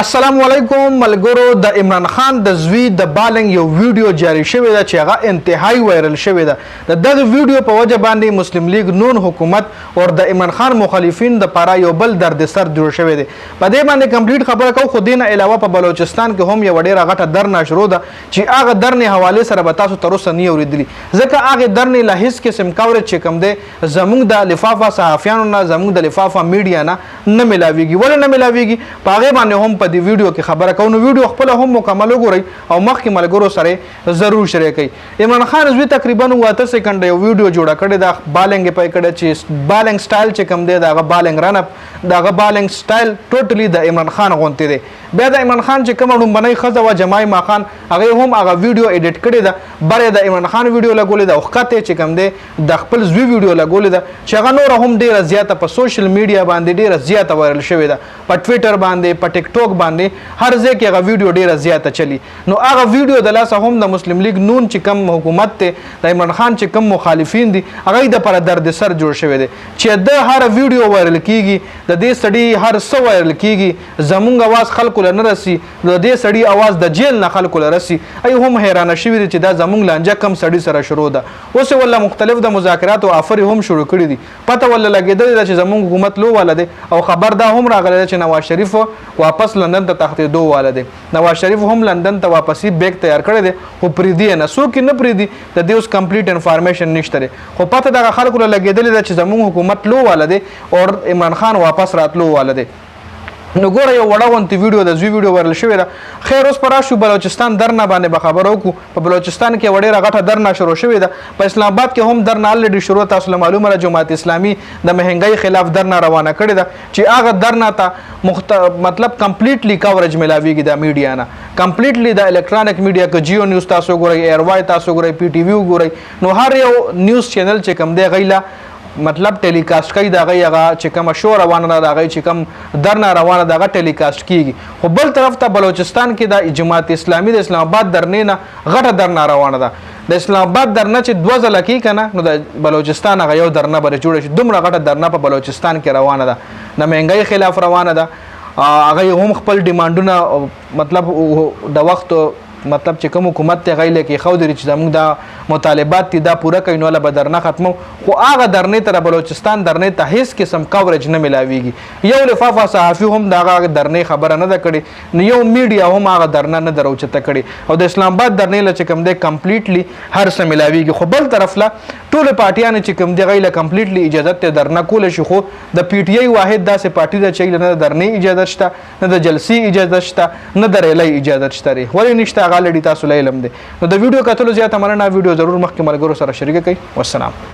السلام علیکم ملګرو. د عمران خان د زوی د باولنگ یو ویډیو جاری شوی ده چې هغه انتهایی وایرل شوی ده. د دغه ویډیو په وجه باندې مسلم لیگ نون حکومت او د عمران خان مخالفین د پاره یو بل دردسر جوړ شوی دی. په دې باندې کمپلیټ خبره کو. خو دینه علاوه په بلوچستان کې هم یو ډیره غټه دھرنا شروع ده چې هغه دھرنې حواله سره به تاسو تر اوسه نه اوریدلی، ځکه هغه دھرنې له هیڅ قسم کاورج چې کوم دی زموږ د لفافه صحافیانو نه، زموږ د لفافه میډیا نه ملاویږي. ولې نه ملاویږي؟ په هغه باندې هم په دې ویډیو کې خبره کوو. نو ویډیو خپل هم مکمل وګورئ او مخکې ملګرو سره ضرور شریک کړئ. عمران خان زوی تقریبا 8 سکند یو ویډیو جوړه کړې ده باولنگ په کړه چې باولنگ سټایل چې کوم دی دغه باولنگ رن اپ دغه باولنگ سټایل ټوټلی د عمران خان غونتی دی. بیا د عمران خان چې کوم ډومبنۍ خزه و جماعي ما خان هغه هم هغه ویډیو اډیټ کړی ده، بره د عمران خان ویډیو لګولې ده او خطه چې کوم دی د خپل زوی ویډیو لګولې ده چې هغه نور هم ډیره زیاته په سوشل میډیا باندې ډیره زیاته وایرل شوې ده، په ټویټر باندې، په ټیک ټاک باندې، هر ځای کې هغه ویډیو ډیره زیاته چلی. نو هغه ویډیو د لاسه هم د مسلم لیگ نون چې کم حکومت ته د عمران خان چې کم مخالفین دي هغه د پر درد سر جوړ شوی دی چې د هر ویډیو وایرل کیږي، د دې سړي هر څه وایرل کیږي، زمونږ आवाज خلکو له نه رسي، د دې سړي आवाज د جیل نه خلکو له رسي. ای هم حیرانه شوي دي چې دا زمونږ لانجه کم سړي سره شروع ده. اوس ولا مختلف د مذاکرات او افر هم شروع کړي دي. پته ولا لګیدل چې زمونږ حکومت لو والا دی او خبر دا هم راغلی چې نواز شریف واپس لندن ته تښتېدو والا دی. نواز شریف هم لندن ته واپسی بیگ تیار کړی دی خو پریدي نه څوک نه پریدي، د دې اوس کمپلیټ انفارمیشن نشته. خو پته دغه خلکو له لګېدلې ده چې زموږ حکومت لو والا دی او عمران خان واپس راتلو والا دی. نو ګوره یو وړه غونتې ویډیو د زوی ویډیو وایرل شوې ده. خیر اوس پر راشو بلوچستان دھرنا باندې به خبرو وکړو. په بلوچستان کې یوه ډېره غټه دھرنا شروع شوې ده. په اسلام آباد کې هم دھرنا الریډي شروع، تاسو له معلومه ده جماعت اسلامي د مهنګۍ خلاف دھرنا روانه کړې ده چې هغه دھرنا ته مطلب کمپلیټلی کورج ملاویږي د میډیا نه، کمپلیټلی د الکترونیک میډیا کې جیو نیوز تاسو ګورئ، ایر وای تاسو ګورئ، پی ټي وی ګورئ. نو هر یو نیوز چینل چې کوم دی غیلا مطلب ټیلیکاسټ کوي، دغه هغه چې کومه شو روانه ده، هغه چې کوم دھرنا روانه ده هغه ټیلیکاسټ کیږي. خو بل طرف ته بلوچستان کې د جماعت اسلامي د اسلام آباد دھرنې نه غټه دھرنا روانه ده. د اسلام آباد دھرنا چې 2 ځله کیږي کنه، نو د بلوچستان هغه یو دھرنا بر جوړ شي. دومره غټه دھرنا په بلوچستان کې روانه ده، د مهنګۍ خلاف روانه ده. هغه هم خپل ډیمانډونه مطلب د وخت مطلب چې کوم حکومت ته غیله کې خو دري چې زموږ د مطالبات تی دا پوره کوي نو له بدرنه ختمو. خو هغه دھرنې تر بلوچستان دھرنې ته هیڅ قسم کورج نه ملاویږي. یو لفافه صحافي هم دغه دھرنې خبره نه ده کړې، نو یو میډیا هم هغه دھرنا نه دروچته کړي او د اسلام آباد دھرنې له چې کوم دی کمپلیټلی هر څه ملاویږي. خو بل طرف لا ټول پارټیان چې کوم دی غیله کمپلیټلی اجازه ته دھرنا کول شي. خو د پی ټی آی واحد داسې پارټي ده چې نه دھرنې اجازه شته، نه د جلسې اجازه شته، نه د ریلۍ اجازه شته. ولې نشته غالډي تاسو له علم دی. نو د ویډیو کتلو زیاته مننه. ویډیو ضرور مخکې ملګرو سره شریک کړئ. والسلام.